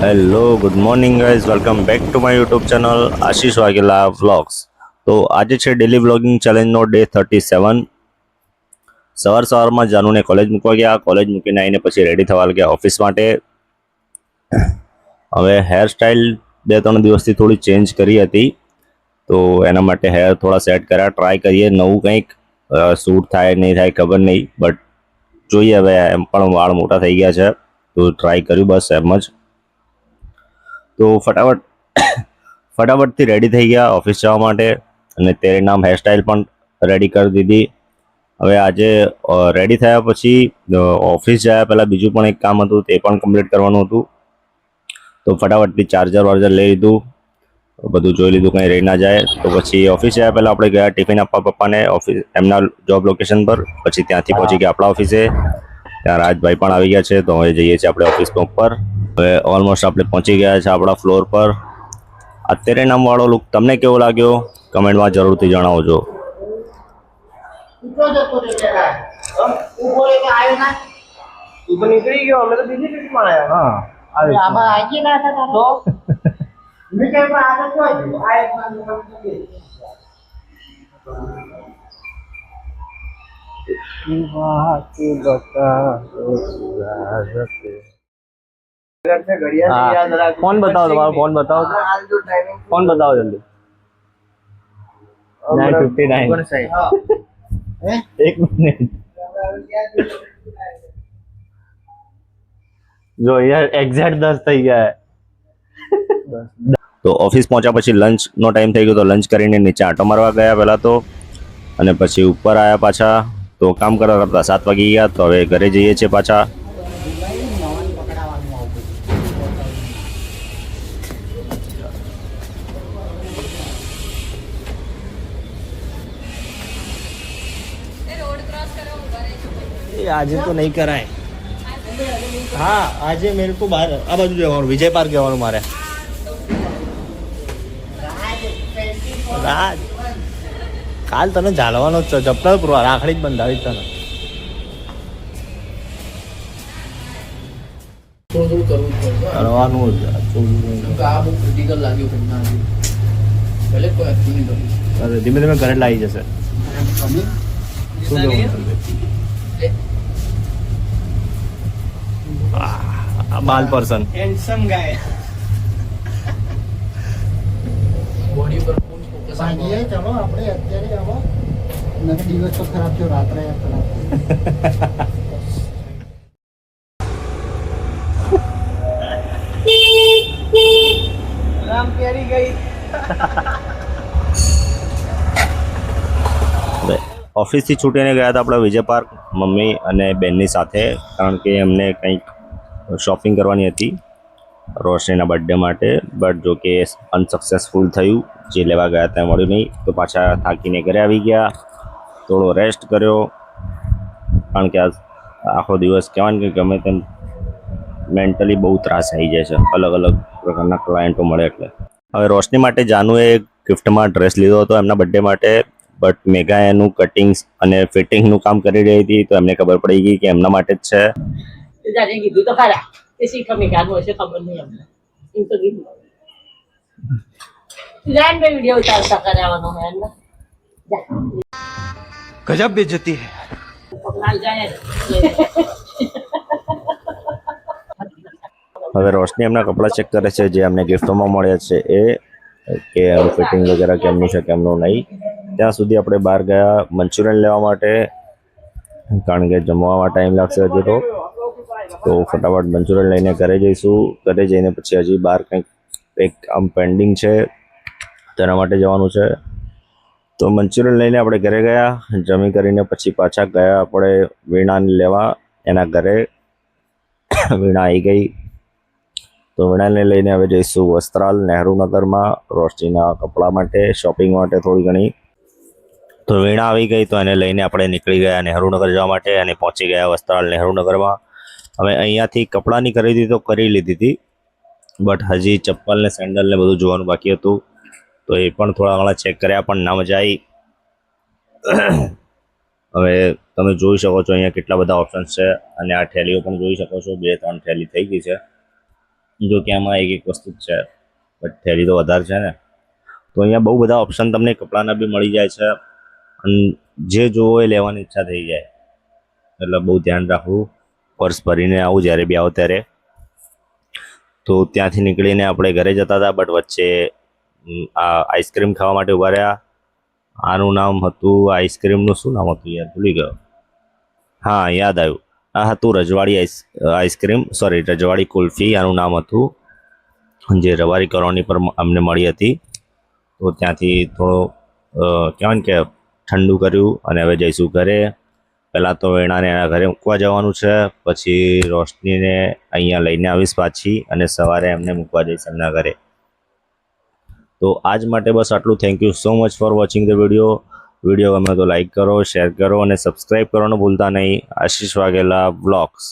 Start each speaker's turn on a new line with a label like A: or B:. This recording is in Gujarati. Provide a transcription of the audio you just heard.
A: Hello good morning guys, welcome back to my YouTube channel Ashish Vaghela vlogs. તો આજે છે ડેલી વ્લોગિંગ ચેલેન્જનો ડે 37. સવારમાં જાનુને કોલેજ મૂકવા ગયા. કોલેજ મૂકીને આવીને પછી રેડી થવા ગયા ઓફિસ માટે. હવે હેરસ્ટાઇલ 2-3 દિવસથી થોડી ચેન્જ કરી હતી, તો એના માટે હેર થોડા સેટ કર્યા. ટ્રાય કરીએ નવું કંઈક, શૂટ થાય નહીં થાય ખબર નહીં, બટ જોઈએ. હવે એમ પણ વાળ મોટા થઈ ગયા છે તો ટ્રાય કર્યું બસ એમ જ. તો ફટાફટથી રેડી થઈ ગયા ઓફિસ જવા માટે, અને તેરે નામ હેરસ્ટાઇલ પણ રેડી કરી દીધી. હવે આજે રેડી થયા પછી ઓફિસ જયા પહેલાં બીજું પણ એક કામ હતું, તે પણ કમ્પ્લીટ કરવાનું હતું. તો ફટાફટથી ચાર્જર વાર્જર લઈ લીધું, બધું જોઈ લીધું કંઈ રહી ના જાય. તો પછી ઓફિસ જયા પહેલાં આપણે ગયા ટિફિન આપવા પપ્પાને ઓફિસ, એમના જોબ લોકેશન પર. પછી ત્યાંથી પહોંચી ગયા આપણા ઓફિસે. ત્યાં રાજભાઈ પણ આવી ગયા છે, તો હવે જઈએ છીએ આપણે ઓફિસમાં ઉપર. હવે ઓલમોસ્ટ આપણે પહોંચી ગયા છે આપણા ફ્લોર પર. આ તેરે નામવાળો લુક તમને કેવો લાગ્યો કમેન્ટમાં જરૂરથી જણાવજો.
B: નીકળી ગયો, અમે તો બીજી ટ્રીપમાં આવ્યા.
C: फोन बताओ, तुम्हारा फोन बताओ, फोन बताओ जल्दी। 9:59 एक मिनट जो यार एग्जैक्ट 10 થઈ ગયા.
A: તો ઓફિસ પહોંચ્યા પછી લંચનો ટાઈમ થઈ ગયો, તો લંચ કરીને નીચે આંટો મારવા ગયા પહેલાં તો, અને પછી ઉપર આવ્યા પાછા. તો કામ કરતા કરતા 7 વાગી ગયા. તો હવે ઘરે જઈએ છીએ પાછા.
C: આજે તો નહીં કરાય. હા આજે મેરે કો બહાર આ બાજુ જવાનું, વિજય પાર્ક જવાનું મારે. રાજ કાલ તને ઝાલવાનો જ છે, ચપ્પલ પૂરવા રાખડી જ બંધાવી તને. કરવાનું જ ધીમે ધીમે ઘરે લાવી જશે. શું જવું બાલ પર્સન
B: હેન્ડસમ ગાય. બોડી પર
D: ભાગીએ ચલો આપણે અત્યારે આવો, નથી દિવસ તો ખરાબ થયો, રાત્રે ખરાબ.
B: રામ પ્યારી ગઈ.
A: ઓફિસથી છૂટીને ગયા હતા આપણે વિજય પાર્ક મમ્મી અને બેનની સાથે, કારણ કે એમને કંઈક શોપિંગ કરવાની હતી રોશનીના બર્થડે માટે. બટ જો કે અનસક્સેસફુલ થયું, જે લેવા ગયા ત્યાં મળ્યું નહીં. તો પાછા થાકીને ઘરે આવી ગયા, થોડો રેસ્ટ કર્યો, કારણ કે આખો દિવસ કહેવાય કે ગમે તેમ મેન્ટલી બહુ ત્રાસ આવી જાય છે, અલગ અલગ પ્રકારના ક્લાયન્ટો મળે એટલે. હવે રોશની માટે જાનુએ ગિફ્ટમાં ડ્રેસ લીધો હતો એમના બર્થડે માટે, બટ મેઘા એનું કટિંગ્સ અને ફિટિંગનું કામ કરી રહી હતી, તો એમને ખબર પડી ગઈ કે એમના માટે જ છે.
E: જાણે કીધું તો ખરા કે શીખા મેઘાનું હશે, ખબર નહીં અમને. એમ તો કીધું જાણ મેં વિડીયો ઉતારતા કરાવવાનો હે એમને.
C: ગજબ બેઇज्जती है.
E: પકડાઈ જાય.
A: હવે રોશની એમના કપડાં ચેક કરે છે જે એમને ગિફ્ટોમાં મળ્યા છે, એ કે એનું ફિટિંગ વગેરે કેમનું છે કેમનું નહીં. ત્યાં સુધી આપણે બહાર ગયા મંચુરિયન લેવા માટે, કારણ કે જમવામાં ટાઈમ લાગશે હજુ તો ફટાફટ મંચુરિયન લઈને ઘરે જઈશું. ઘરે જઈને પછી હજી બહાર કંઈક એક આમ પેન્ડિંગ છે, તેના માટે જવાનું છે. તો મંચુરિયન લઈને આપણે ઘરે ગયા. જમી કરીને પછી પાછા ગયા આપણે વીણાને લેવા એના ઘરે. વીણા આવી ગઈ, તો વીણાને લઈને હવે જઈશું વસ્ત્રાલ નહેરુનગરમાં રોશનીના કપડાં માટે, શોપિંગ માટે થોડી ઘણી. તો વીણા આવી ગઈ, તો એને લઈને આપણે નીકળી ગયા નહેરુનગર જવા માટે, અને પહોંચી ગયા વસ્ત્રાલ નહેરુનગરમાં. હવે અહીંયાથી કપડાની ખરીદી તો કરી લીધી હતી, બટ હજી ચપ્પલ ને સેન્ડલ ને બધું જોવાનું બાકી હતું, તો એ પણ થોડા ઘણા ચેક કર્યા, પણ ના મજા આવી. હવે તમે જોઈ શકો છો અહીંયા કેટલા બધા ઓપ્શન્સ છે, અને આ થેલીઓ પણ જોઈ શકો છો, 2-3 થેલી થઈ ગઈ છે. જો કે આમાં એક વસ્તુ જ છે, બટ થેલી તો વધારે છે ને. તો અહીંયા બહુ બધા ઓપ્શન તમને કપડાના બી મળી જાય છે અને જે જોવો એ લેવાની ઈચ્છા થઈ જાય. એટલે બહુ ધ્યાન રાખવું, પર્સ ભરીને આવું જ્યારે બી આવો ત્યારે. તો ત્યાંથી નીકળીને આપણે ઘરે જતા હતા, બટ વચ્ચે આ આઈસ્ક્રીમ ખાવા માટે ઊભા રહ્યા. આનું નામ હતું, આઈસ્ક્રીમનું શું નામ હતું યાર, ભૂલી ગયો. હા, યાદ આવ્યું, આ હતું રજવાડી આઈસ્ક્રીમ, સોરી રજવાડી કુલ્ફી આનું નામ હતું, જે રવારી કોલોની પર અમને મળી હતી. તો ત્યાંથી થોડો કહેવાય ને કે ઠંડુ કર્યું અને હવે જઈશું ઘરે. પહેલાં તો વેણાને એના ઘરે મૂકવા જવાનું છે, પછી રોશનીને અહીંયા લઈને આવીશ પાછી અને સવારે એમને મૂકવા જઈશ એમના ઘરે. તો આજ માટે બસ આટલું. Thank you so much for watching the video ગમે તો લાઈક કરો, શેર કરો અને સબસ્ક્રાઈબ કરવાનું ભૂલતા નહીં. આશીષ વાઘેલા વ્લોગ્સ.